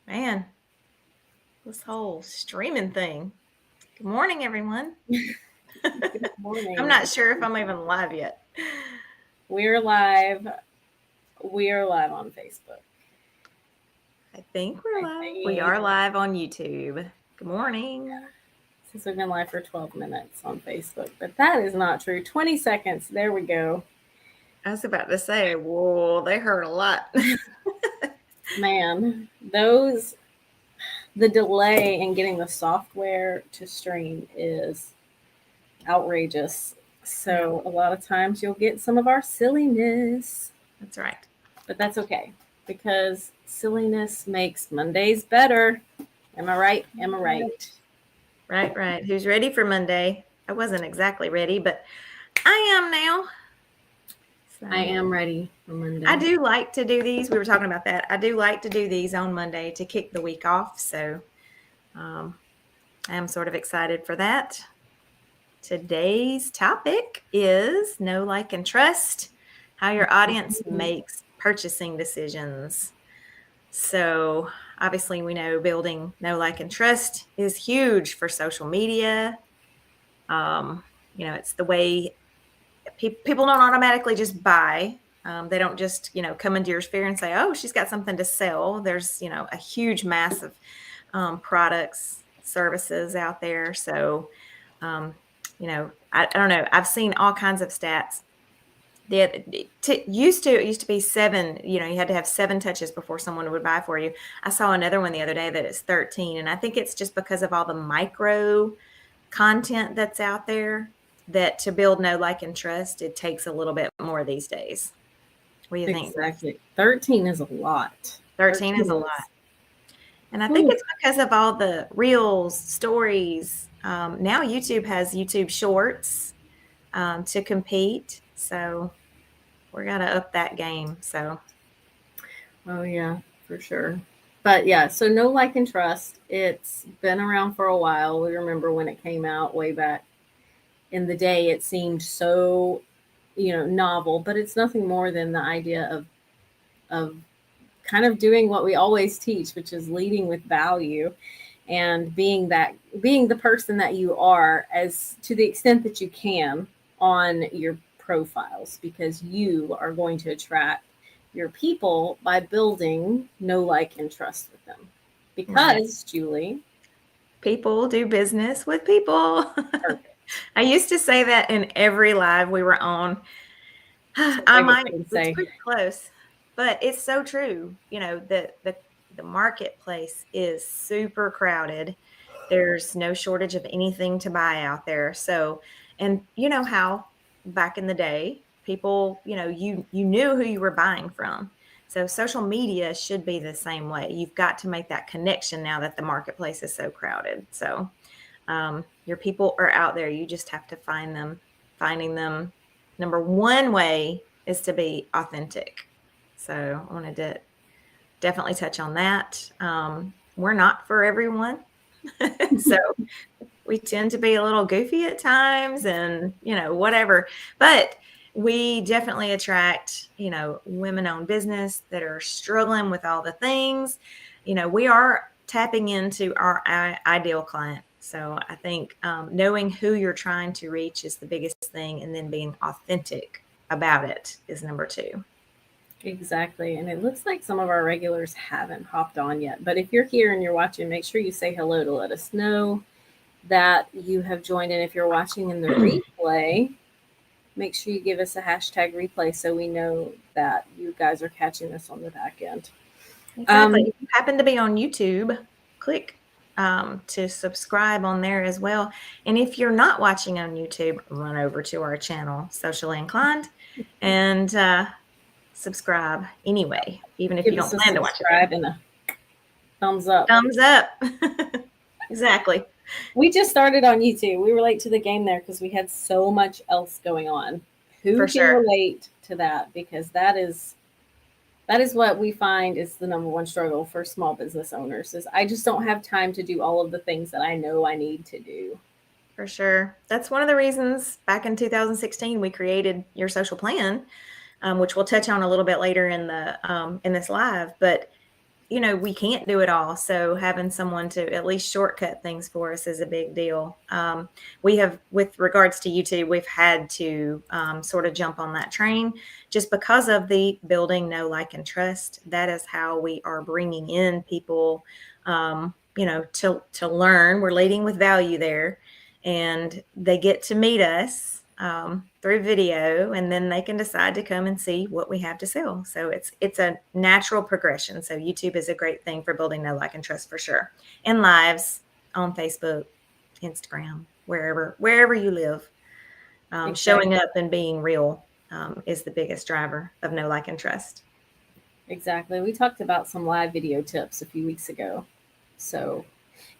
Man, this whole streaming thing. Good morning, everyone. Good I'm morning. not sure if I'm even live yet. We're live. We are live on Facebook. I think we're I live. We think are live on YouTube. Good morning. since we've been live for 12 minutes on Facebook, but that is not true. 20 seconds. There we go. I was about to say, whoa, they hurt a lot. Man, the delay in getting the software to stream is outrageous. So a lot of times you'll get some of our silliness, That's right. but that's okay because silliness makes Mondays better. Am I right? Am I right? Right. Who's ready for Monday? I wasn't exactly ready, but I am now. I So am ready for Monday. I do like to do these. We were talking about that. I do like to do these on Monday to kick the week off. So I am sort of excited for that. Today's topic is know, like, and trust, how your audience makes purchasing decisions. So, obviously, we know building know, like, and trust is huge for social media. It's the way people don't automatically just buy. They don't just, come into your sphere and say, oh, she's got something to sell. There's, a huge mass of products, services out there. So, I don't know. I've seen all kinds of stats. It used to be 7. You had to have 7 touches before someone would buy for you. I saw another one the other day that it's 13, and I think it's just because of all the micro content that's out there that to build know, like, and trust, it takes a little bit more these days. What do you think? Exactly. 13 is a lot. 13 is a lot. And I think it's because of all the reels, stories. Now YouTube has YouTube Shorts to compete. So we're going to up that game. So. Oh, yeah, for sure. But yeah, so know, like, and trust. It's been around for a while. We remember when it came out way back in the day, it seemed so, novel, but it's nothing more than the idea of kind of doing what we always teach, which is leading with value and being the person that you are as to the extent that you can on your profiles, because you are going to attract your people by building know, like, and trust with them. Because right. Julie, people do business with people. I used to say that in every live we were on. It's pretty close, but it's so true. The marketplace is super crowded. There's no shortage of anything to buy out there. So, and you know how back in the day, people, you knew who you were buying from. So social media should be the same way. You've got to make that connection now that the marketplace is so crowded. So your people are out there. You just have to find them. Finding them, number one way is to be authentic. So I wanted to definitely touch on that. We're not for everyone. So we tend to be a little goofy at times and, whatever. But we definitely attract, women-owned business that are struggling with all the things. We are tapping into our ideal client. So I think knowing who you're trying to reach is the biggest thing, and then being authentic about it is number 2. Exactly. And it looks like some of our regulars haven't hopped on yet. But if you're here and you're watching, make sure you say hello to let us know that you have joined. And if you're watching in the replay, make sure you give us a hashtag replay so we know that you guys are catching us on the back end. Exactly. If you happen to be on YouTube, click to subscribe on there as well. And if you're not watching on YouTube, run over to our channel, Socially Inclined, and subscribe anyway, even if you don't plan to watch it. And a thumbs up. Thumbs up. Exactly. We just started on YouTube. We were late to the game there because we had so much else going on. Who can relate to that? Because that is what we find is the number one struggle for small business owners is I just don't have time to do all of the things that I know I need to do. For sure. That's one of the reasons back in 2016 we created Your Social Plan, which we'll touch on a little bit later in this live. But we can't do it all. So having someone to at least shortcut things for us is a big deal. We have, with regards to YouTube, we've had to sort of jump on that train just because of the building know, like, and trust. That is how we are bringing in people, to learn. We're leading with value there, and they get to meet us through video, and then they can decide to come and see what we have to sell. So it's a natural progression. So YouTube is a great thing for building know, like, and trust for sure. And lives on Facebook, Instagram, wherever you live, Exactly. showing up and being real is the biggest driver of know, like, and trust. Exactly. We talked about some live video tips a few weeks ago. So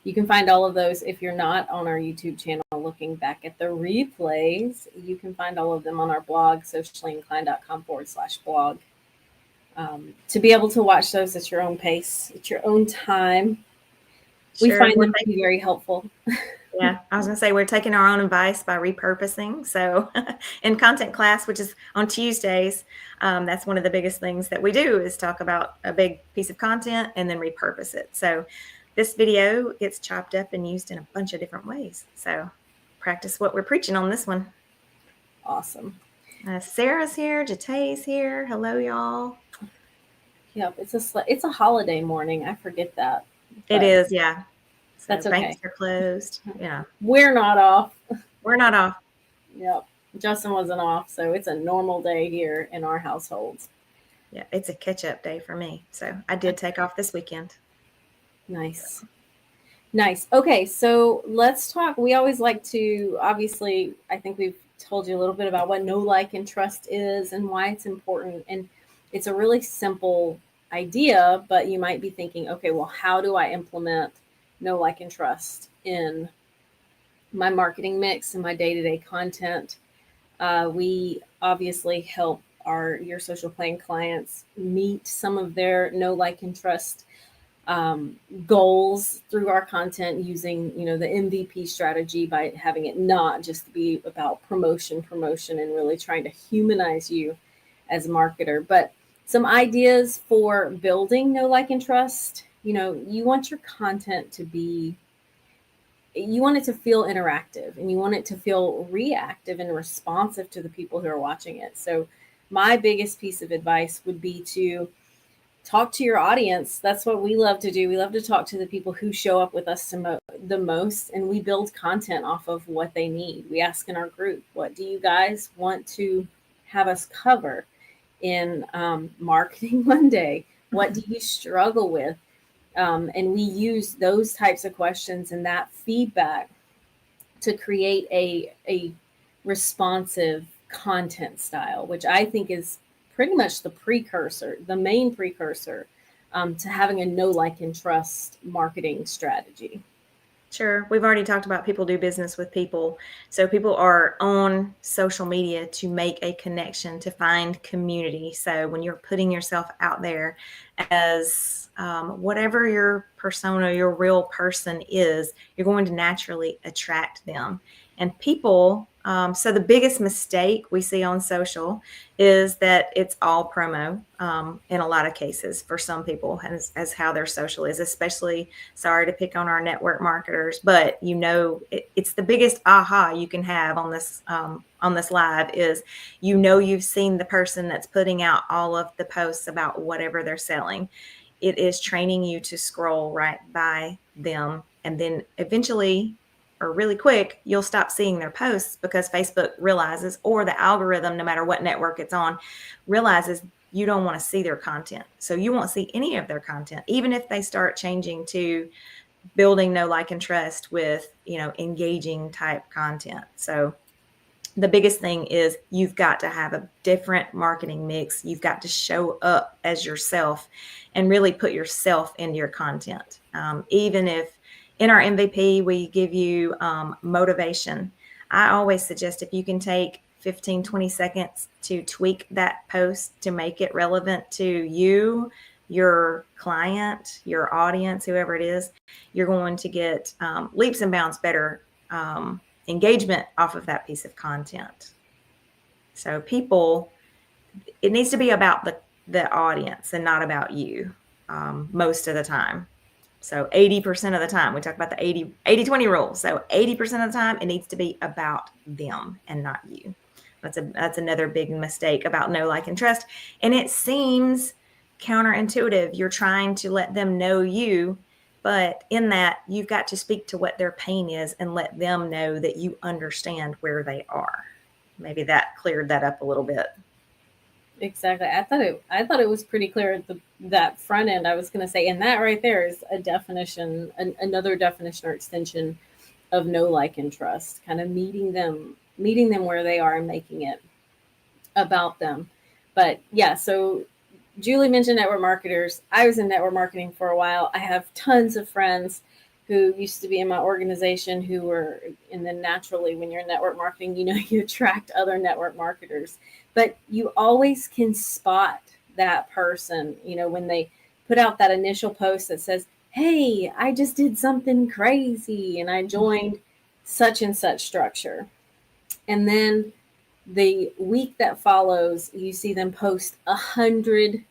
you can find all of those. If you're not on our YouTube channel looking back at the replays, you can find all of them on our blog, sociallyinclined.com/blog. To be able to watch those at your own pace, at your own time. We find them to be very helpful. Yeah, I was going to say we're taking our own advice by repurposing. So in content class, which is on Tuesdays, that's one of the biggest things that we do is talk about a big piece of content and then repurpose it. So this video gets chopped up and used in a bunch of different ways. So practice what we're preaching on this one. Awesome. Sarah's here. Jatay's here. Hello, y'all. Yep, it's a holiday morning. I forget that. It is, yeah. So that's okay. Banks are closed. Yeah. We're not off. We're not off. Yep. Justin wasn't off, so it's a normal day here in our households. Yeah, it's a catch-up day for me. So I did take off this weekend. Nice. Okay, so let's talk. We always like to, obviously, I think we've told you a little bit about what know, like, and trust is and why it's important. And it's a really simple idea, but you might be thinking, okay, well, how do I implement know, like, and trust in my marketing mix and my day-to-day content? We obviously help your social plan clients meet some of their know, like, and trust goals through our content using, the MVP strategy by having it not just be about promotion and really trying to humanize you as a marketer. But some ideas for building know, like, and trust. You want your content you want it to feel interactive, and you want it to feel reactive and responsive to the people who are watching it. So my biggest piece of advice would be to talk to your audience. That's what we love to do. We love to talk to the people who show up with us the most, and we build content off of what they need. We ask in our group, what do you guys want to have us cover in Marketing Monday? What do you struggle with? And we use those types of questions and that feedback to create a responsive content style, which I think is pretty much the main precursor to having a know, like, and trust marketing strategy. Sure. We've already talked about people do business with people. So people are on social media to make a connection, to find community. So when you're putting yourself out there as whatever your persona, your real person is, you're going to naturally attract them. And people, so the biggest mistake we see on social is that it's all promo in a lot of cases for some people as how their social is, especially, sorry to pick on our network marketers, but it's the biggest aha you can have on this live is, you've seen the person that's putting out all of the posts about whatever they're selling. It is training you to scroll right by them, and then eventually, or really quick, you'll stop seeing their posts because Facebook realizes, or the algorithm, no matter what network it's on, realizes you don't want to see their content. So you won't see any of their content, even if they start changing to building know, like, and trust with, engaging type content. So the biggest thing is you've got to have a different marketing mix. You've got to show up as yourself and really put yourself into your content. Even if in our MVP, we give you motivation. I always suggest if you can take 15, 20 seconds to tweak that post to make it relevant to you, your client, your audience, whoever it is, you're going to get leaps and bounds better engagement off of that piece of content. So people, it needs to be about the audience and not about you. most of the time. So 80% of the time, we talk about the 80-20 rule. So 80% of the time, it needs to be about them and not you. That's another big mistake about know, like, and trust. And it seems counterintuitive. You're trying to let them know you, but in that, you've got to speak to what their pain is and let them know that you understand where they are. Maybe that cleared that up a little bit. Exactly. I thought it was pretty clear at that front end. I was going to say, and that right there is a definition, another definition or extension of know, like, and trust. Kind of meeting them where they are and making it about them. But yeah, so Julie mentioned network marketers. I was in network marketing for a while. I have tons of friends who used to be in my organization who were, and then naturally when you're in network marketing, you attract other network marketers, but you always can spot that person, when they put out that initial post that says, hey, I just did something crazy and I joined such and such structure. And then the week that follows, you see them post 100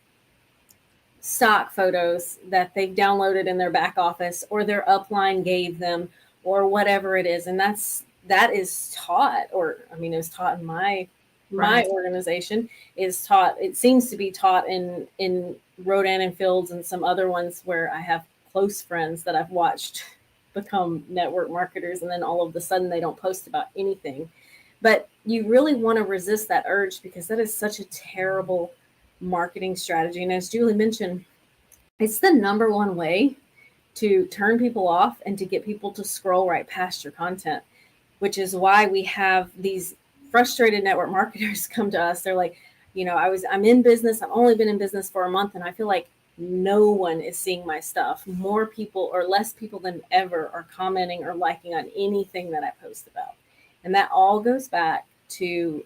stock photos that they've downloaded in their back office or their upline gave them or whatever it is. And that is taught, or it was taught in my organization, is taught. It seems to be taught in Rodan and Fields and some other ones where I have close friends that I've watched become network marketers, and then all of a sudden they don't post about anything. But you really want to resist that urge, because that is such a terrible marketing strategy. And as Julie mentioned, it's the number one way to turn people off and to get people to scroll right past your content, which is why we have these frustrated network marketers come to us. They're like, I'm in business. I've only been in business for a month, and I feel like no one is seeing my stuff. More people or less people than ever are commenting or liking on anything that I post about. And that all goes back to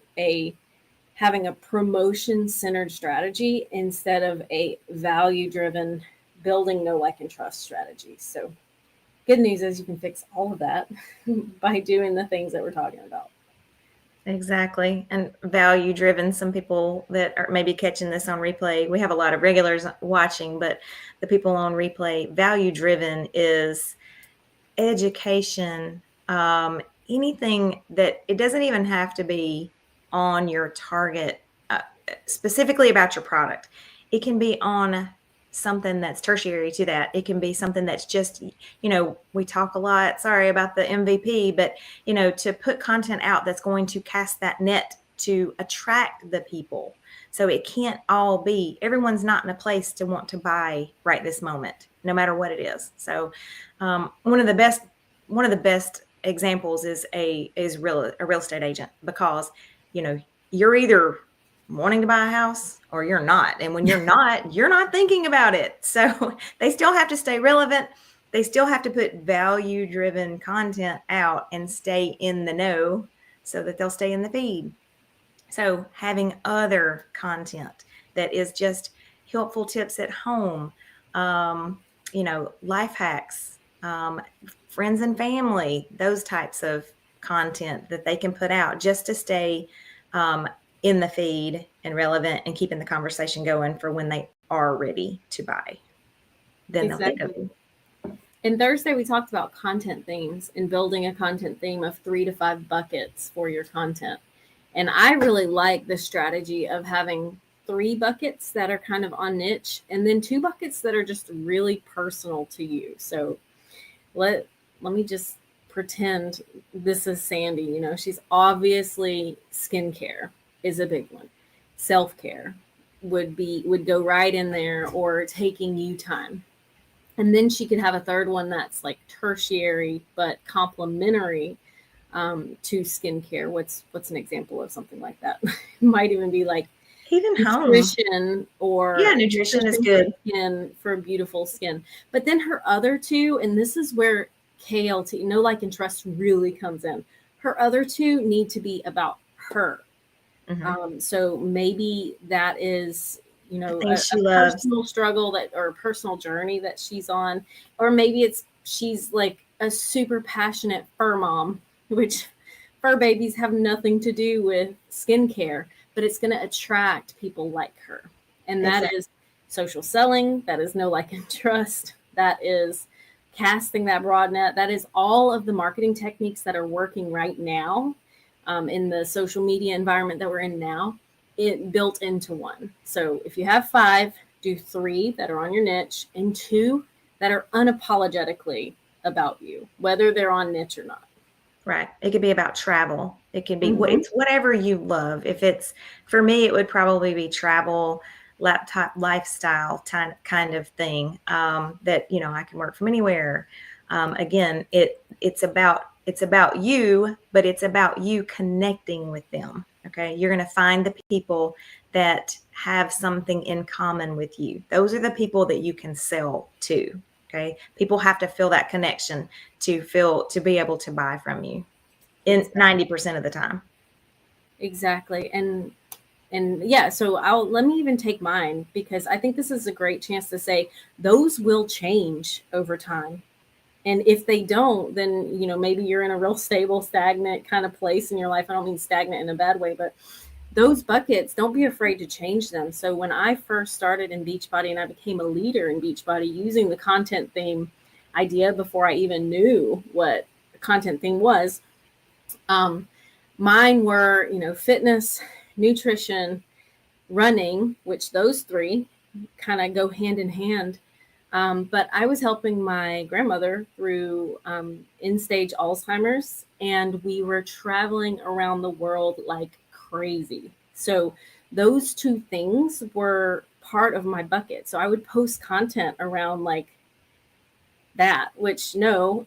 having a promotion-centered strategy instead of a value-driven building know, like, and trust strategy. So good news is you can fix all of that by doing the things that we're talking about. Exactly. And value-driven, some people that are maybe catching this on replay, we have a lot of regulars watching, but the people on replay, value-driven is education, anything that it doesn't even have to be on your target, specifically about your product. It can be on something that's tertiary to that. It can be something that's just, we talk a lot, sorry about the MVP, but, to put content out that's going to cast that net to attract the people. So it can't all be, everyone's not in a place to want to buy right this moment, no matter what it is. So one of the best examples is a real estate agent, because you're either wanting to buy a house or you're not, and when you're not thinking about it. So they still have to stay relevant. They still have to put value driven content out and stay in the know so that they'll stay in the feed. So having other content that is just helpful tips at home, life hacks, friends and family, those types of content that they can put out just to stay in the feed and relevant and keeping the conversation going for when they are ready to buy. Then exactly. They'll think of. In Thursday, we talked about content themes and building a content theme of 3 to 5 buckets for your content. And I really like the strategy of having 3 buckets that are kind of on niche, and then 2 buckets that are just really personal to you. So let me just pretend this is Sandy. She's obviously skincare is a big one. Self-care would go right in there, or taking you time. And then she could have a third one that's like tertiary but complementary to skincare. What's an example of something like that? It might even be like even nutrition, or nutrition is good for beautiful skin. But then her other 2, and this is where KLT, know, like, and trust really comes in. Her other 2 need to be about her. Mm-hmm. So maybe that is, a personal struggle or a personal journey that she's on, or maybe she's like a super passionate fur mom, which fur babies have nothing to do with skincare, but it's going to attract people like her. And that is social selling. That is know, like, and trust. That is casting that broad net. That is all of the marketing techniques that are working right now in the social media environment that we're in now. It built into one. So if you have 5, do 3 that are on your niche and 2 that are unapologetically about you, whether they're on niche or not. Right. It could be about travel. It can be it's whatever you love. If it's, for me, it would probably be travel, laptop, lifestyle kind of thing, that, you know, I can work from anywhere. Again, it's about you, but it's about you connecting with them. Okay. You're going to find the people that have something in common with you. Those are the people that you can sell to. Okay. People have to feel that connection to be able to buy from you in 90% of the time. Exactly. And yeah, so let me even take mine, because I think this is a great chance to say those will change over time. And if they don't, then, you know, maybe you're in a real stable, stagnant kind of place in your life. I don't mean stagnant in a bad way, but those buckets, don't be afraid to change them. So when I first started in Beachbody and I became a leader in Beachbody using the content theme idea before I even knew what a content theme was, mine were, you know, fitness, nutrition, running, which those 3 kind of go hand in hand. But I was helping my grandmother through end-stage Alzheimer's, and we were traveling around the world like crazy. So those 2 things were part of my bucket. So I would post content around like that, which, no,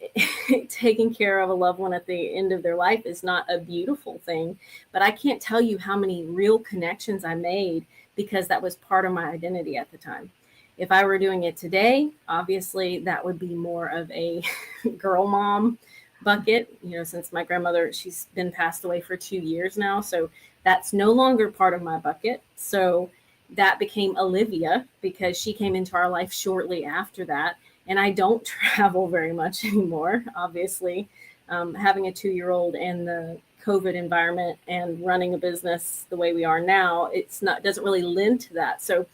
taking care of a loved one at the end of their life is not a beautiful thing. But I can't tell you how many real connections I made because that was part of my identity at the time. If I were doing it today, obviously that would be more of a girl mom bucket, you know, since my grandmother, she's been passed away for 2 years now. So that's no longer part of my bucket. So that became Olivia because she came into our life shortly after that. And I don't travel very much anymore, obviously. Having a 2-year-old and the COVID environment and running a business the way we are now, doesn't really lend to that. So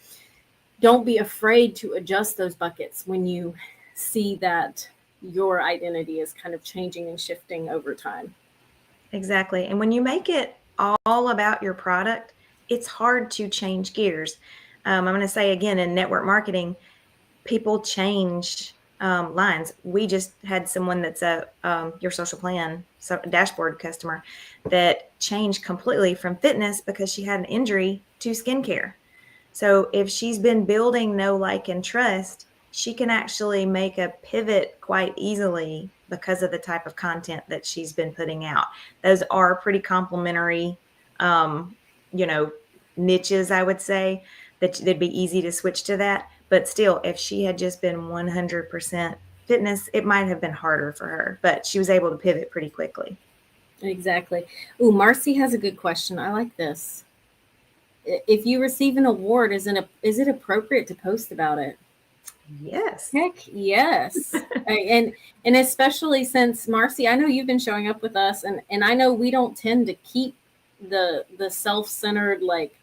don't be afraid to adjust those buckets when you see that your identity is kind of changing and shifting over time. Exactly. And when you make it all about your product, it's hard to change gears. I'm going to say again, in network marketing, people change lines. We just had someone that's your social plan dashboard customer that changed completely from fitness because she had an injury to skincare. So if she's been building know, like, and trust, she can actually make a pivot quite easily because of the type of content that she's been putting out. Those are pretty complementary, you know, niches, I would say, that they'd be easy to switch to that. But still, if she had just been 100% fitness, it might have been harder for her, but she was able to pivot pretty quickly. Exactly. Ooh, Marcy has a good question. I like this. If you receive an award, is it appropriate to post about it? Yes. Heck yes. and especially since, Marcy, I know you've been showing up with us, and I know we don't tend to keep the self-centered, like,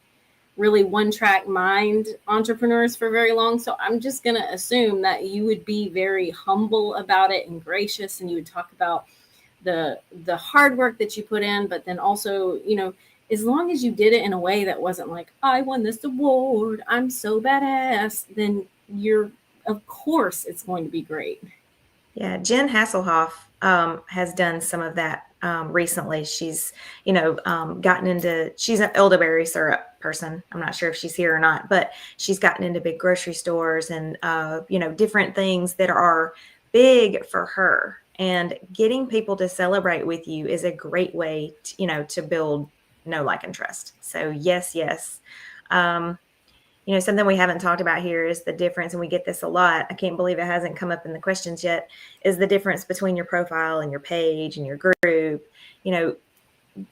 really one-track mind entrepreneurs for very long. So I'm just going to assume that you would be very humble about it and gracious, and you would talk about the hard work that you put in, but then also, you know, as long as you did it in a way that wasn't like, I won this award, I'm so badass, then of course it's going to be great. Yeah, Jen Hasselhoff has done some of that recently. She's, you know, gotten into, she's an elderberry syrup person. I'm not sure if she's here or not, but she's gotten into big grocery stores and, you know, different things that are big for her. And getting people to celebrate with you is a great way to, you know, to build know, like, and trust. So yes. You know, something we haven't talked about here is the difference, and we get this a lot. I can't believe it hasn't come up in the questions yet, is the difference between your profile and your page and your group. You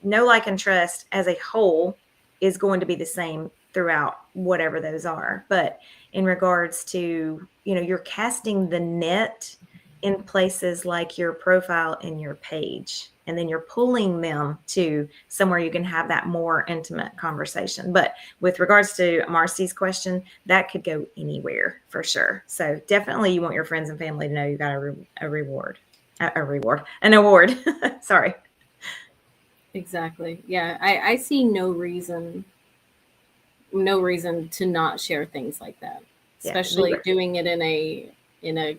know, like, and trust as a whole is going to be the same throughout whatever those are. But in regards to, you know, you're casting the net in places like your profile and your page. And then you're pulling them to somewhere you can have that more intimate conversation. But with regards to Marcy's question, that could go anywhere for sure. So definitely you want your friends and family to know you got an award. Sorry. Exactly. Yeah. I see no reason to not share things like that, especially doing it in a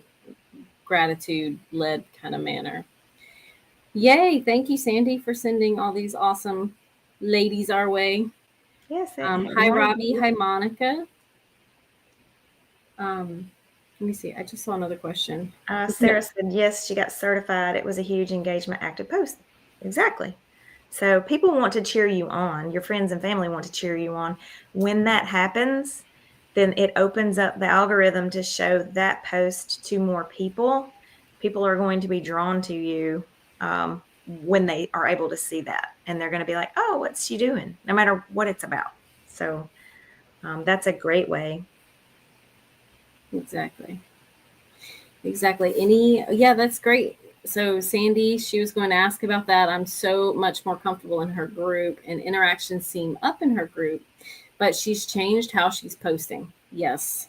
gratitude led kind of manner. Yay. Thank you, Sandy, for sending all these awesome ladies our way. Yes. Hi, Robbie. Hi, Monica. Let me see. I just saw another question. Sarah said, yes, she got certified. It was a huge engagement active post. Exactly. So people want to cheer you on. Your friends and family want to cheer you on. When that happens, then it opens up the algorithm to show that post to more people. People are going to be drawn to you when they are able to see that. And they're going to be like, oh, what's she doing? No matter what it's about. So that's a great way. Exactly. Yeah, that's great. So Sandy, she was going to ask about that. I'm so much more comfortable in her group and interactions seem up in her group, but she's changed how she's posting. Yes,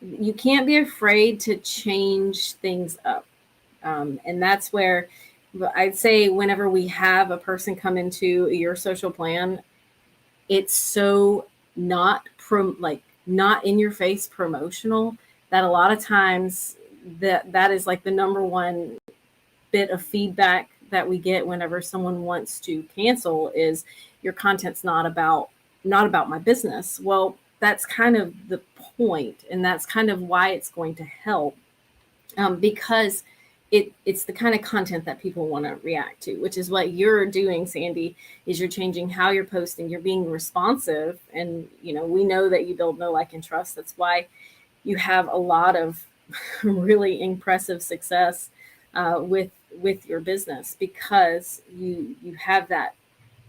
you can't be afraid to change things up. And that's where I'd say whenever we have a person come into your social plan, it's so not in your face promotional that a lot of times that is like the number one bit of feedback that we get whenever someone wants to cancel is your content's not about my business. Well, that's kind of the point, and that's kind of why it's going to help, because it's the kind of content that people want to react to, which is what you're doing, Sandy, is you're changing how you're posting, you're being responsive. And, we know that you build know, like, and trust. That's why you have a lot of really impressive success with your business, because you have that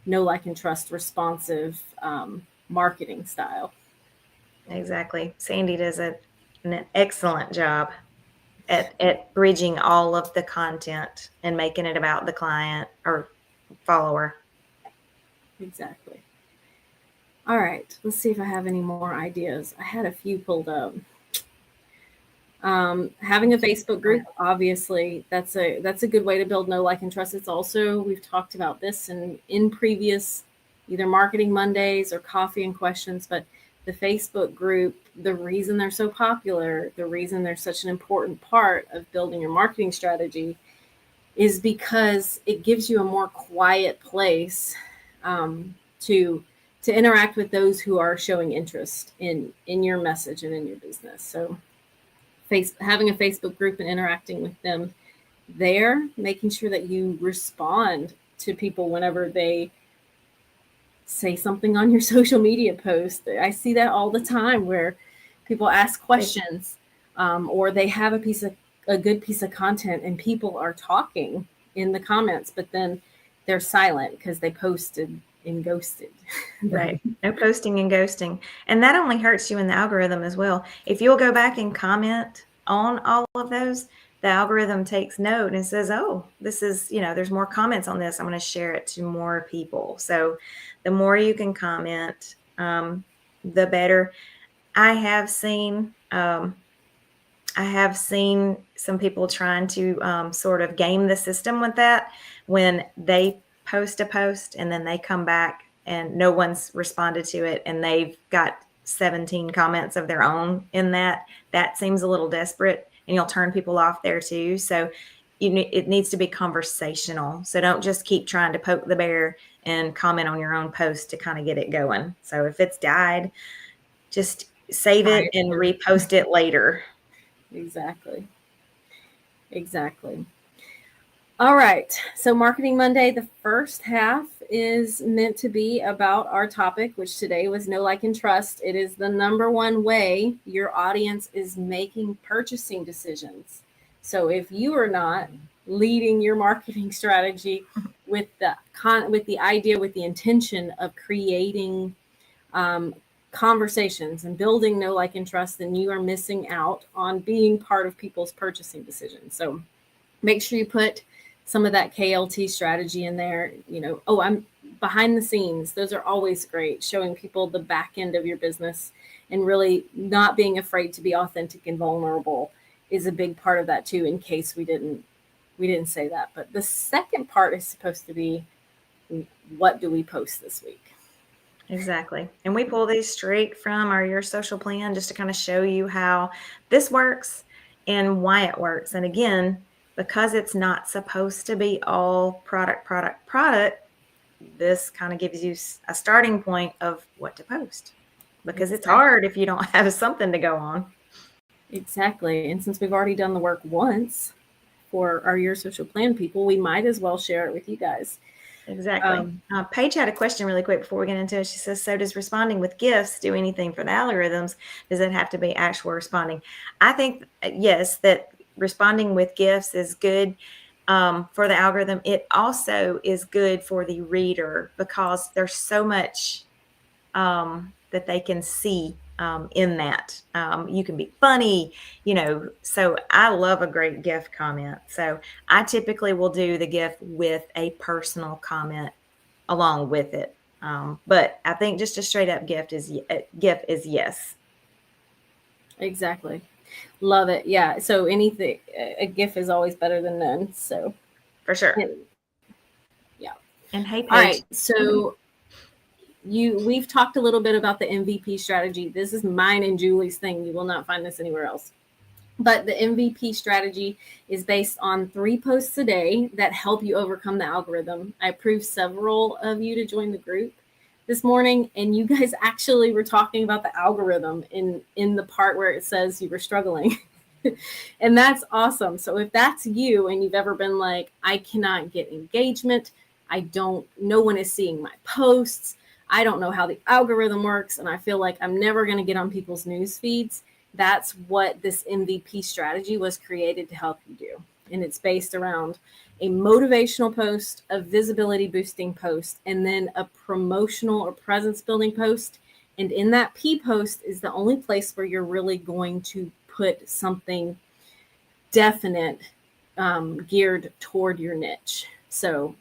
know, like, and trust responsive marketing style. Exactly. Sandy does an excellent job at bridging all of the content and making it about the client or follower. Exactly. All right, let's see if I have any more ideas. I had a few pulled up. Having a Facebook group, obviously, that's a good way to build know, like, and trust. It's also, we've talked about this in previous either Marketing Mondays or Coffee and Questions, but the Facebook group, the reason they're so popular, the reason they're such an important part of building your marketing strategy is because it gives you a more quiet place to interact with those who are showing interest in your message and in your business. So having a Facebook group and interacting with them there, making sure that you respond to people whenever they say something on your social media post. I see that all the time where people ask questions or they have a good piece of content and people are talking in the comments, but then they're silent because they posted and ghosted. Right. No posting and ghosting. And that only hurts you in the algorithm as well. If you'll go back and comment on all of those, the algorithm takes note and says, oh, this is, there's more comments on this. I'm going to share it to more people. So the more you can comment, the better. I have seen some people trying to sort of game the system with that when they post a post and then they come back and no one's responded to it and they've got 17 comments of their own in that seems a little desperate, and you'll turn people off there too. So it needs to be conversational. So don't just keep trying to poke the bear and comment on your own post to kind of get it going. So if it's died, just save it and repost it later. Exactly. All right. So Marketing Monday, the first half is meant to be about our topic, which today was know, like, and trust. It is the number one way your audience is making purchasing decisions. So if you are not leading your marketing strategy with the idea, with the intention of creating conversations and building know, like, and trust, then you are missing out on being part of people's purchasing decisions. So make sure you put some of that KLT strategy in there. I'm behind the scenes. Those are always great. Showing people the back end of your business and really not being afraid to be authentic and vulnerable is a big part of that too, in case we didn't say that. But the second part is supposed to be, what do we post this week? Exactly. And we pull these straight from our Your Social Plan just to kind of show you how this works and why it works. And again, because it's not supposed to be all product, this kind of gives you a starting point of what to post, because it's hard if you don't have something to go on. Exactly. And since we've already done the work once for our Your Social Plan people, we might as well share it with you guys. Exactly. Paige had a question really quick before we get into it. She says, so does responding with gifts do anything for the algorithms? Does it have to be actual responding? I think, yes, that responding with gifts is good for the algorithm. It also is good for the reader because there's so much that they can see in that. You can be funny, so I love a great gift comment. So I typically will do the gift with a personal comment along with it. But I think just a straight up gift is yes. Exactly. Love it. Yeah. So a gift is always better than none. So for sure. Yeah. And hey, Paige. All right. So we've talked a little bit about the MVP strategy. This is mine and Julie's thing. You will not find this anywhere else. But the MVP strategy is based on 3 posts a day that help you overcome the algorithm. I approved several of you to join the group this morning, and you guys actually were talking about the algorithm in the part where it says you were struggling. And that's awesome. So if that's you and you've ever been like, I cannot get engagement, no one is seeing my posts, I don't know how the algorithm works, and I feel like I'm never going to get on people's news feeds, that's what this MVP strategy was created to help you do. And it's based around a motivational post, a visibility boosting post, and then a promotional or presence building post. And in that P post is the only place where you're really going to put something definite geared toward your niche. So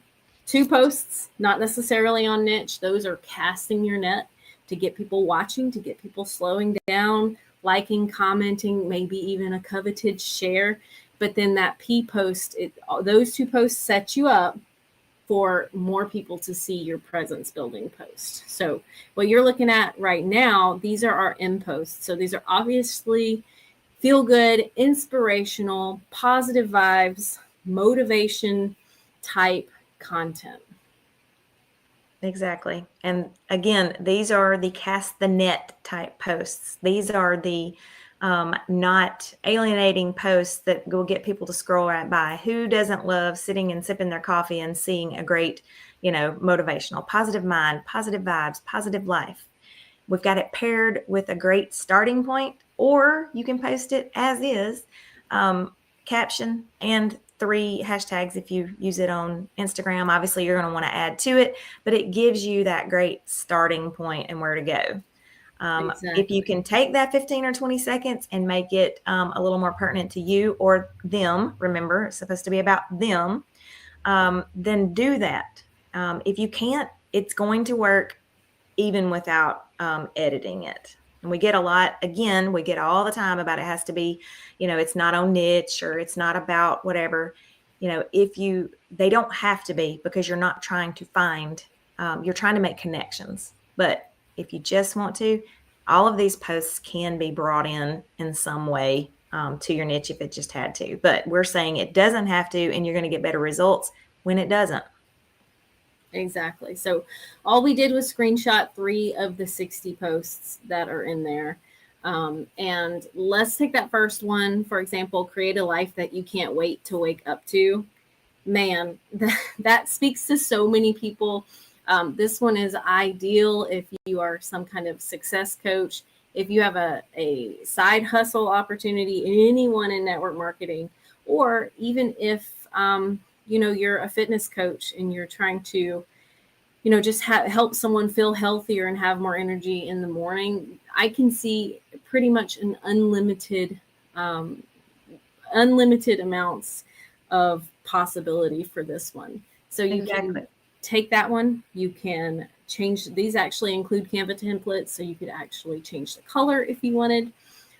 2 posts, not necessarily on niche. Those are casting your net to get people watching, to get people slowing down, liking, commenting, maybe even a coveted share. But then that P post, those 2 posts set you up for more people to see your presence building post. So what you're looking at right now, these are our M posts. So these are obviously feel good, inspirational, positive vibes, motivation type content. Exactly. And again, these are the cast the net type posts. These are the not alienating posts that will get people to scroll right by. Who doesn't love sitting and sipping their coffee and seeing a great, motivational, positive mind, positive vibes, positive life? We've got it paired with a great starting point, or you can post it as is, caption and 3 hashtags if you use it on Instagram. Obviously, you're going to want to add to it, but it gives you that great starting point and where to go. Exactly. If you can take that 15 or 20 seconds and make it a little more pertinent to you or them, remember, it's supposed to be about them, then do that. If you can't, it's going to work even without editing it. And we get all the time about it has to be, it's not on niche or it's not about whatever, they don't have to be, because you're not trying to find, you're trying to make connections. But if you just want to, all of these posts can be brought in some way to your niche if it just had to. But we're saying it doesn't have to, and you're going to get better results when it doesn't. Exactly. So all we did was screenshot 3 of the 60 posts that are in there. And let's take that first one, for example, create a life that you can't wait to wake up to. Man, that speaks to so many people. This one is ideal if you are some kind of success coach, if you have a side hustle opportunity, anyone in network marketing, or even if, you're a fitness coach and you're trying to just help someone feel healthier and have more energy in the morning, I can see pretty much an unlimited amounts of possibility for this one. So you can take that one, you can change, these actually include Canva templates, so you could actually change the color if you wanted.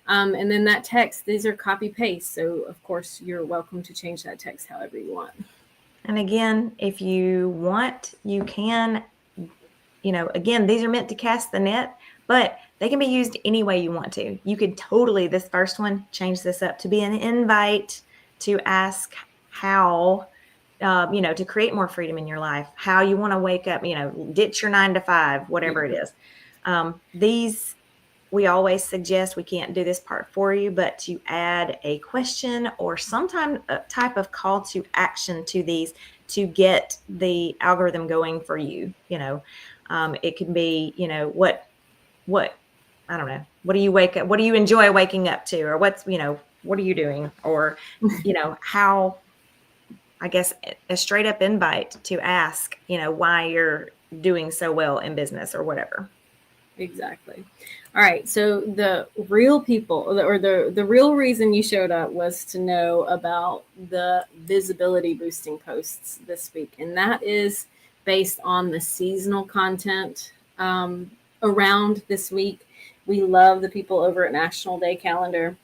And then that text, these are copy paste. So of course you're welcome to change that text however you want. And again, if you want, you can, again, these are meant to cast the net, but they can be used any way you want to. You could totally, this first one, change this up to be an invite to ask how, to create more freedom in your life, how you want to wake up, ditch your 9 to 5, whatever it is. These, we always suggest, we can't do this part for you, but to add a question or some type of call to action to these to get the algorithm going for you. It can be, what, I don't know, what do you enjoy waking up to, or what are you doing? Or, how, I guess, a straight up invite to ask, why you're doing so well in business or whatever. Exactly. All right. So the real people, or the real reason you showed up was to know about the visibility boosting posts this week. And that is based on the seasonal content around this week. We love the people over at National Day Calendar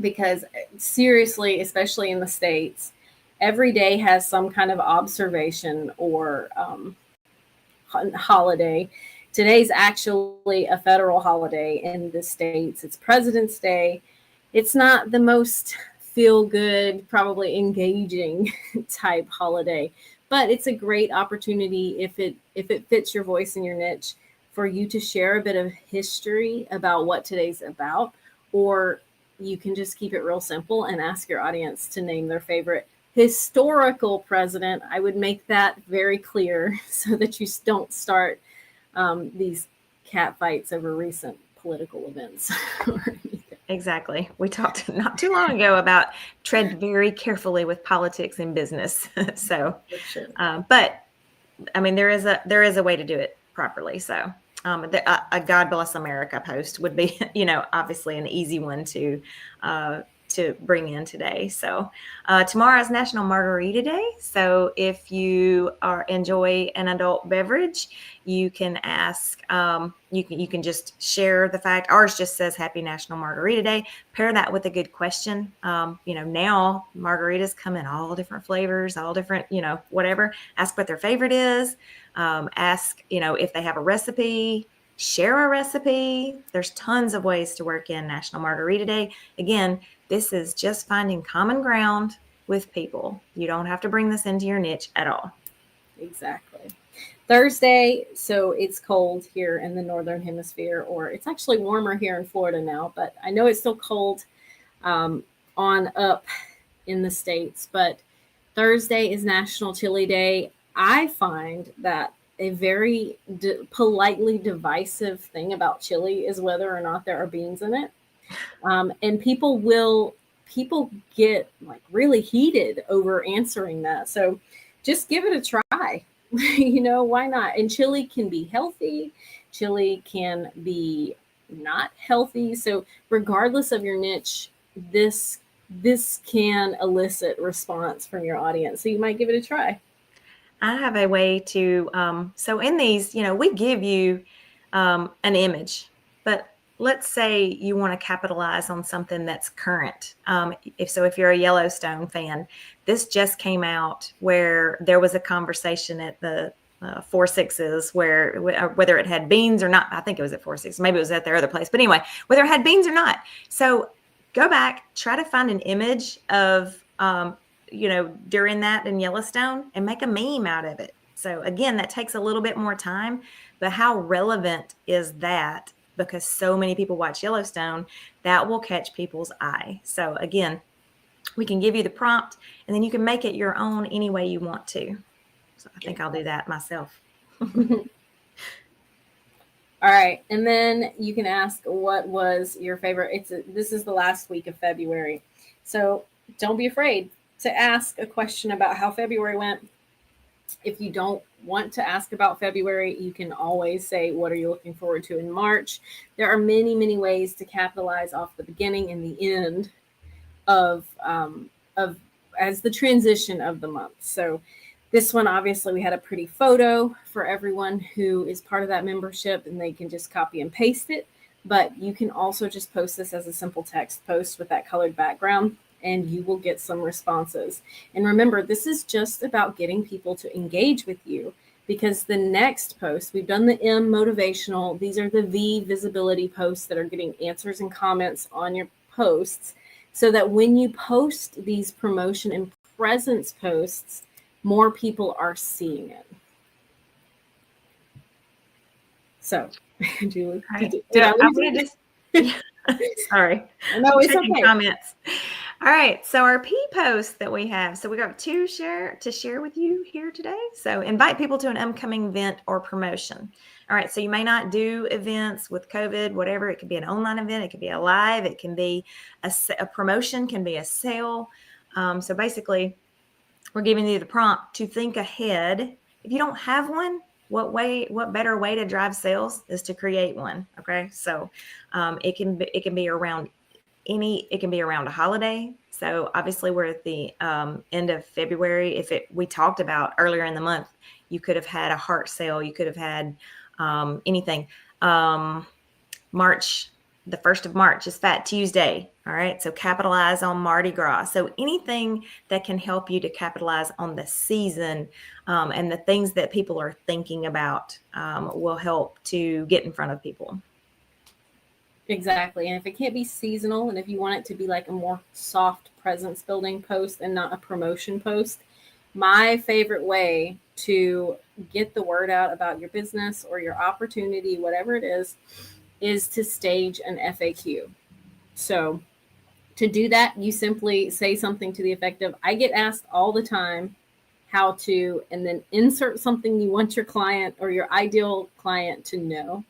because seriously, especially in the States, every day has some kind of observation or holiday. Today's actually a federal holiday in the States. It's President's Day. It's not the most feel-good, probably engaging type holiday, but it's a great opportunity if it fits your voice and your niche for you to share a bit of history about what today's about, or you can just keep it real simple and ask your audience to name their favorite historical president. I would make that very clear so that you don't start these cat fights over recent political events. Exactly. We talked not too long ago about tread very carefully with politics in business. So, sure. But I mean, there is a way to do it properly. So, a God Bless America post would be, obviously an easy one to bring in today. So tomorrow is National Margarita Day. So if you enjoy an adult beverage, you can ask, you can just share the fact. Ours just says Happy National Margarita Day. Pair that with a good question. Now margaritas come in all different flavors, all different, whatever. Ask what their favorite is. Ask, if they have a recipe. Share a recipe. There's tons of ways to work in National Margarita Day. Again, this is just finding common ground with people. You don't have to bring this into your niche at all. Exactly. Thursday, so it's cold here in the Northern Hemisphere, or it's actually warmer here in Florida now, but I know it's still cold on up in the States. But Thursday is National Chili Day. I find that a very politely divisive thing about chili is whether or not there are beans in it. And people get like really heated over answering that. So just give it a try. Why not? And chili can be healthy. Chili can be not healthy. So regardless of your niche, this can elicit response from your audience. So you might give it a try. I have a way to, so in these, we give you an image, but let's say you want to capitalize on something that's current. If you're a Yellowstone fan, this just came out where there was a conversation at the 4 Sixes where whether it had beans or not. I think it was at 4 Sixes. Maybe it was at their other place. But anyway, whether it had beans or not. So go back, try to find an image of, during that in Yellowstone and make a meme out of it. So again, that takes a little bit more time, but how relevant is that? Because so many people watch Yellowstone, that will catch people's eye. So again, we can give you the prompt and then you can make it your own any way you want to. So I think I'll do that myself. All right. And then you can ask, what was your favorite? This is the last week of February. So don't be afraid to ask a question about how February went. If you don't want to ask about February, you can always say, what are you looking forward to in March? There are many, many ways to capitalize off the beginning and the end of as the transition of the month. So this one, obviously, we had a pretty photo for everyone who is part of that membership, and they can just copy and paste it. But you can also just post this as a simple text post with that colored background, and you will get some responses. And remember, this is just about getting people to engage with you, because the next post, we've done the M, motivational. These are the V, visibility posts that are getting answers and comments on your posts, so that when you post these promotion and presence posts, more people are seeing it. So, Julie, Right. did I I wanted to sorry. No, it's okay. Comments. All right. So our P post that we have. So we got two to share with you here today. So invite people to an upcoming event or promotion. All right. So you may not do events with COVID, whatever. It could be an online event. It could be a live. It can be a promotion, can be a sale. So basically, we're giving you the prompt to think ahead. If you don't have one, what better way to drive sales is to create one. Okay. So it can be around it can be around a holiday. So obviously we're at the end of February. We talked about earlier in the month, you could have had a heart sale. You could have had anything. March, the 1st of March is Fat Tuesday. All right. So capitalize on Mardi Gras. So anything that can help you to capitalize on the season and the things that people are thinking about will help to get in front of people. Exactly. And if it can't be seasonal, and if you want it to be like a more soft presence building post and not a promotion post, my favorite way to get the word out about your business or your opportunity, whatever it is to stage an FAQ. So to do that, you simply say something to the effect of, I get asked all the time how to, and then insert something you want your client or your ideal client to know.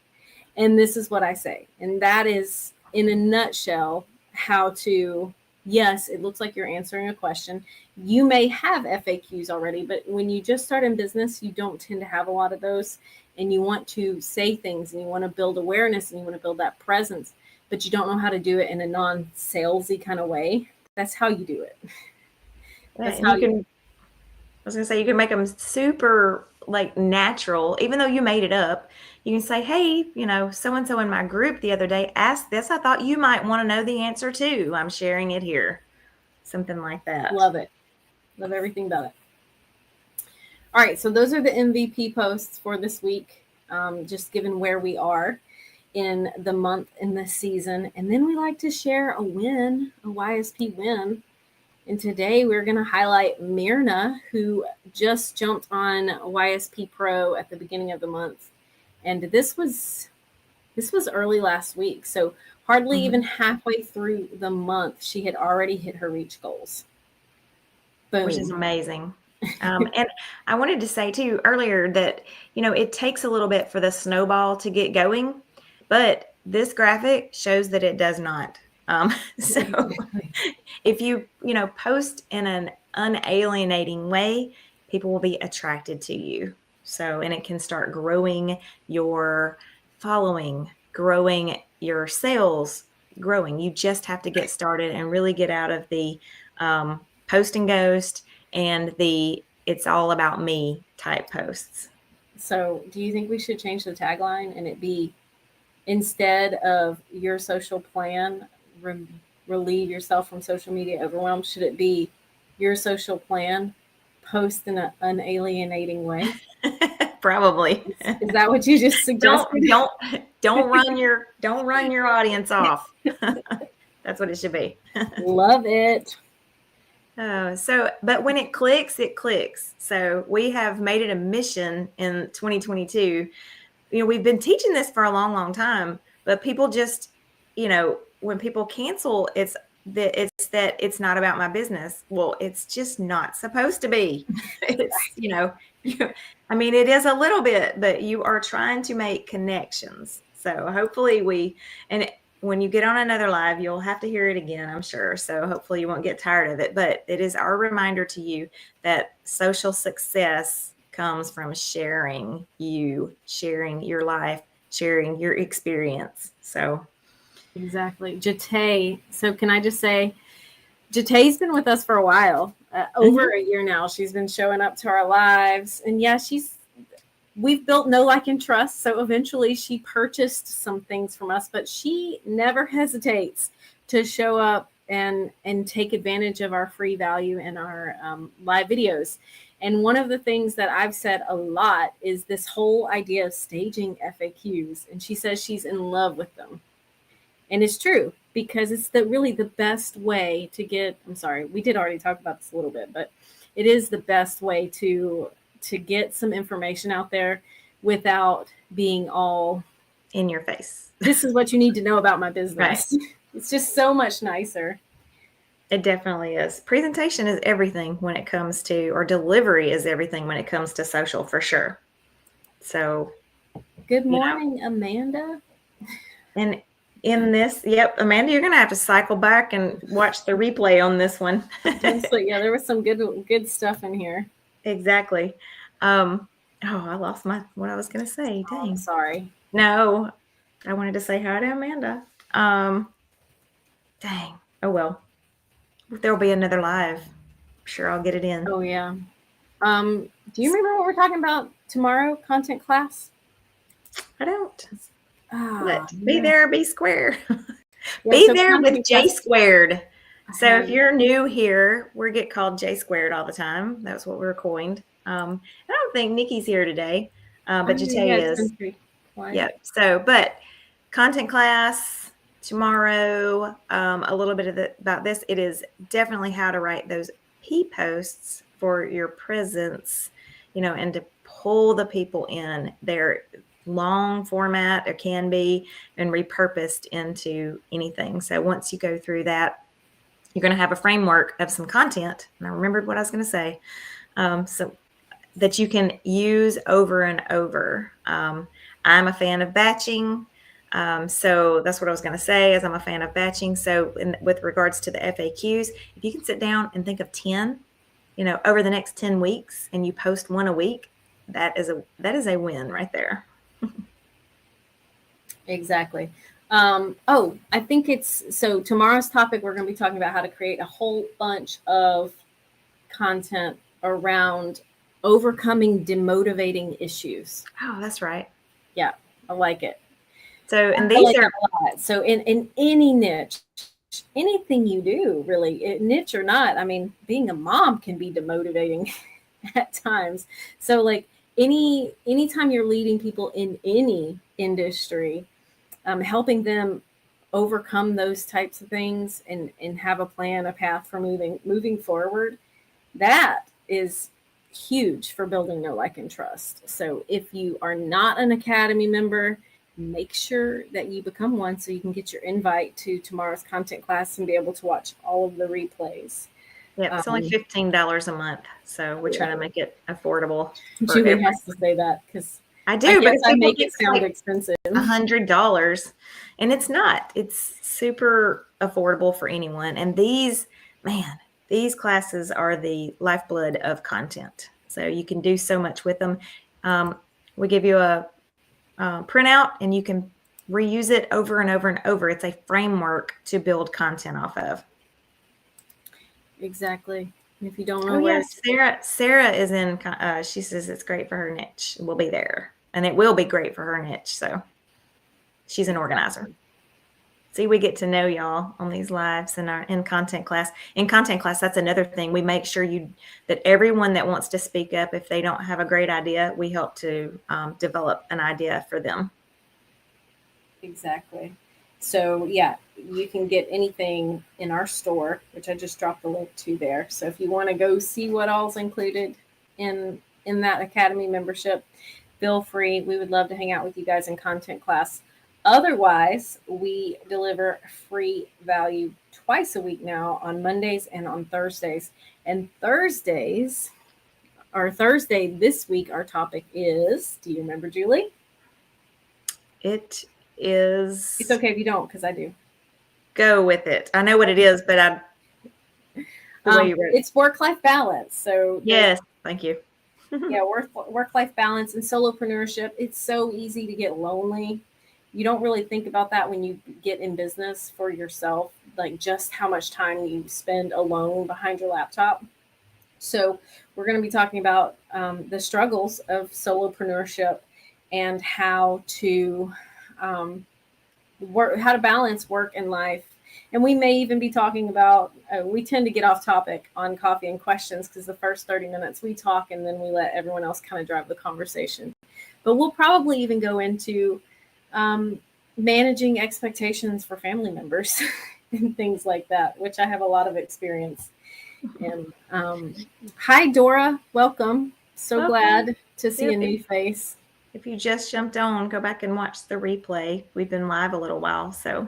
And this is what I say. And that is, in a nutshell, how to, yes, it looks like you're answering a question. You may have FAQs already, but when you just start in business, you don't tend to have a lot of those. And you want to say things and you want to build awareness and you want to build that presence, but you don't know how to do it in a non-salesy kind of way. That's how you do it. That's how I was going to say, you can make them super like natural, even though you made it up. You can say, hey, so-and-so in my group the other day asked this. I thought you might want to know the answer too. I'm sharing it here. Something like that. Love it. Love everything about it. All right. So those are the MVP posts for this week, just given where we are in the month, in the season. And then we like to share a win, a YSP win. And today we're going to highlight Myrna, who just jumped on YSP Pro at the beginning of the month. And this was early last week. So hardly even halfway through the month, she had already hit her reach goals. Boom. Which is amazing. And I wanted to say too earlier that, it takes a little bit for the snowball to get going, but this graphic shows that it does not. So if you, post in an unalienating way, people will be attracted to you. So, and it can start growing your following, growing your sales, growing. You just have to get started and really get out of the post and ghost and the it's all about me type posts. So do you think we should change the tagline and it be, instead of your social plan, relieve yourself from social media overwhelm, should it be your social plan, post in an unalienating way? Probably. Is that what you just suggested? Don't run your audience off. That's what it should be. Love it. But when it clicks, it clicks. So we have made it a mission in 2022. We've been teaching this for a long, long time, but people just, when people cancel, it's that it's not about my business. Well, it's just not supposed to be. It's, it is a little bit, but you are trying to make connections. So hopefully when you get on another live, you'll have to hear it again, I'm sure. So hopefully you won't get tired of it, but it is our reminder to you that social success comes from sharing your life, sharing your experience. So exactly. Jate. So can I just say, Jate's been with us for a while, over a year now. She's been showing up to our lives, and yeah, we've built know, like, and trust. So eventually she purchased some things from us, but she never hesitates to show up and take advantage of our free value in our live videos. And one of the things that I've said a lot is this whole idea of staging FAQs. And she says she's in love with them. And it's true, because it's really the best way to get, I'm sorry, we did already talk about this a little bit, but it is the best way to get some information out there without being all in your face. This is what you need to know about my business. Right. It's just so much nicer. It definitely is. Presentation is everything when it comes to, or delivery is everything when it comes to social, for sure. So good morning, Amanda. And in this, yep, Amanda, you're gonna have to cycle back and watch the replay on this one. Yeah, there was some good stuff in here. Exactly. I lost what I was gonna say. Dang. I'm sorry. No, I wanted to say hi to Amanda. Dang. Oh well. There'll be another live. I'm sure I'll get it in. Oh yeah. Do you remember what we're talking about tomorrow? Content class? I don't. Be there, be square. So there with J Squared. So if you're new here, we get called J Squared all the time. That's what we're coined. I don't think Nikki's here today, but Jate is. Yeah. So, but content class tomorrow, a little bit about this. It is definitely how to write those P posts for your presence, and to pull the people in. They're long format, or can be, and repurposed into anything. So once you go through that, you're going to have a framework of some content. And I remembered what I was going to say. So that you can use over and over. I'm a fan of batching. So that's what I was going to say, is I'm a fan of batching. So with regards to the FAQs, if you can sit down and think of 10, over the next 10 weeks, and you post one a week, that is a win right there. Exactly. I think so tomorrow's topic, we're going to be talking about how to create a whole bunch of content around overcoming demotivating issues. Oh, that's right. Yeah, I like it. So, and these are a lot. So in any niche, anything you do, really, niche or not, I mean, being a mom can be demotivating at times. So like anytime you're leading people in any industry, helping them overcome those types of things and have a plan, a path for moving forward, that is huge for building know, like, and trust. So if you are not an Academy member, make sure that you become one so you can get your invite to tomorrow's content class and be able to watch all of the replays. Yeah, it's only $15 a month, so we're trying to make it affordable. Julie has to say that because I do, because I make it sound expensive. $100, and it's not. It's super affordable for anyone. And these classes are the lifeblood of content. So you can do so much with them. We give you a printout, and you can reuse it over and over and over. It's a framework to build content off of. Exactly. If you don't know where Sarah is in, she says it's great for her niche. We'll be there, and it will be great for her niche. So she's an organizer. See, we get to know y'all on these lives and in content class. In content class, that's another thing. We make sure that everyone that wants to speak up, if they don't have a great idea, we help to develop an idea for them. Exactly. So yeah, you can get anything in our store, which I just dropped the link to there. So if you want to go see what all's included in that Academy membership, feel free. We would love to hang out with you guys in content class. Otherwise, we deliver free value twice a week now, on Mondays and on Thursdays. And Thursday this week, our topic is, do you remember, Julie? It is. It's okay if you don't, because I do. Go with it. I know what it is, but it's work-life balance. So yes, thank you. Yeah, work-life balance and solopreneurship. It's so easy to get lonely. You don't really think about that when you get in business for yourself, like just how much time you spend alone behind your laptop. So we're going to be talking about the struggles of solopreneurship and how to how to balance work and life. And we may even be talking about, we tend to get off topic on coffee and questions because the first 30 minutes we talk and then we let everyone else kind of drive the conversation. But we'll probably even go into managing expectations for family members and things like that, which I have a lot of experience in. Hi, Dora. Welcome. So glad to see a new face. If you just jumped on, go back and watch the replay. We've been live a little while, so.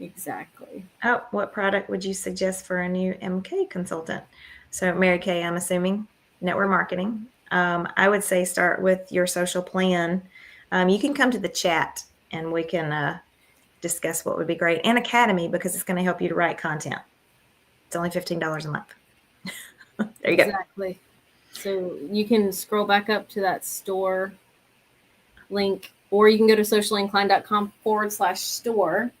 Exactly. Oh, what product would you suggest for a new MK consultant? So Mary Kay, I'm assuming network marketing. I would say start with your social plan. You can come to the chat and we can discuss what would be great. And Academy, because it's going to help you to write content. It's only $15 a month. There you go. Exactly. So you can scroll back up to that store link, or you can go to sociallyinclined.com/store.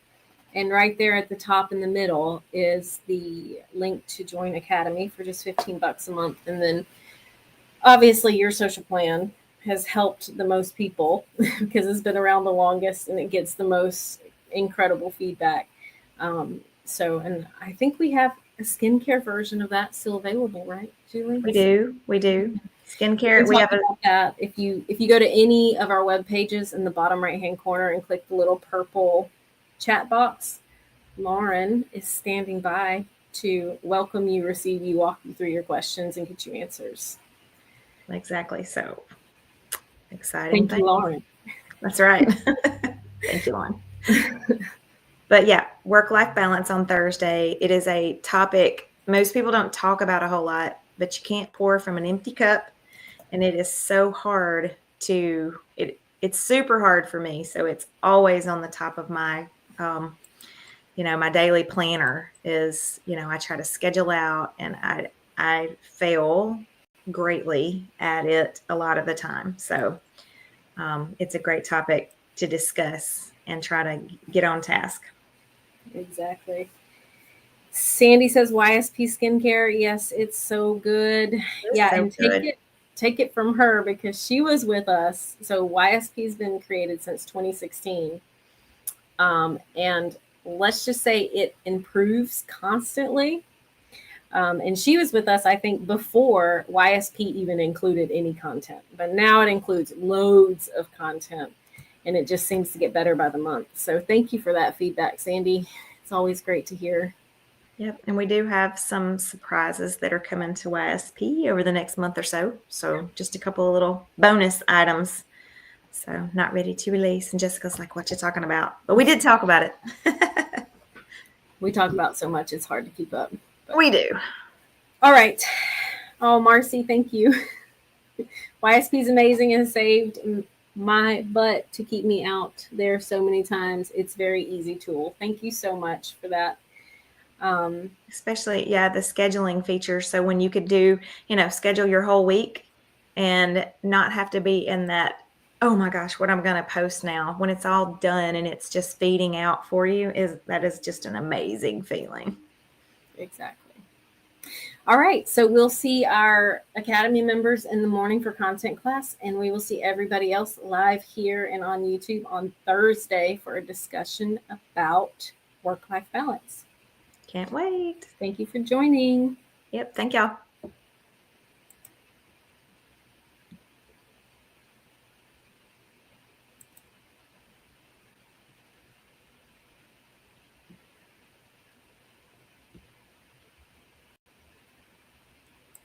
And right there at the top in the middle is the link to join Academy for just $15 a month. And then obviously your social plan has helped the most people because it's been around the longest and it gets the most incredible feedback. And I think we have a skincare version of that still available, right, Julie? We do. Skincare. We have that. If you go to any of our web pages in the bottom right-hand corner and click the little purple chat box, Lauren is standing by to welcome you, receive you, walk you through your questions, and get you answers. Exactly. So exciting. Thank you, Lauren. That's right. Thank you, Lauren. But yeah, work-life balance on Thursday. It is a topic most people don't talk about a whole lot, but you can't pour from an empty cup. And it is so hard it's super hard for me. So it's always on the top of my, my daily planner is, I try to schedule out and I fail greatly at it a lot of the time. So it's a great topic to discuss and try to get on task. Exactly. Sandy says YSP skincare. Yes, it's so good. Take it from her because she was with us. So YSP has been created since 2016. And let's just say it improves constantly. And she was with us, I think, before YSP even included any content. But now it includes loads of content. And it just seems to get better by the month. So thank you for that feedback, Sandy. It's always great to hear. Yep. And we do have some surprises that are coming to YSP over the next month or so. So just a couple of little bonus items. So not ready to release. And Jessica's like, what you talking about? But we did talk about it. We talk about so much, it's hard to keep up. But we do. All right. Oh, Marcy, thank you. YSP is amazing and saved my butt to keep me out there so many times. It's very easy tool. Thank you so much for that. Especially, the scheduling feature. So when you could do, schedule your whole week and not have to be in that, oh my gosh, what I'm going to post now, when it's all done and it's just feeding out for you, that is just an amazing feeling. Exactly. All right. So we'll see our Academy members in the morning for content class, and we will see everybody else live here and on YouTube on Thursday for a discussion about work-life balance. Can't wait. Thank you for joining. Yep. Thank y'all.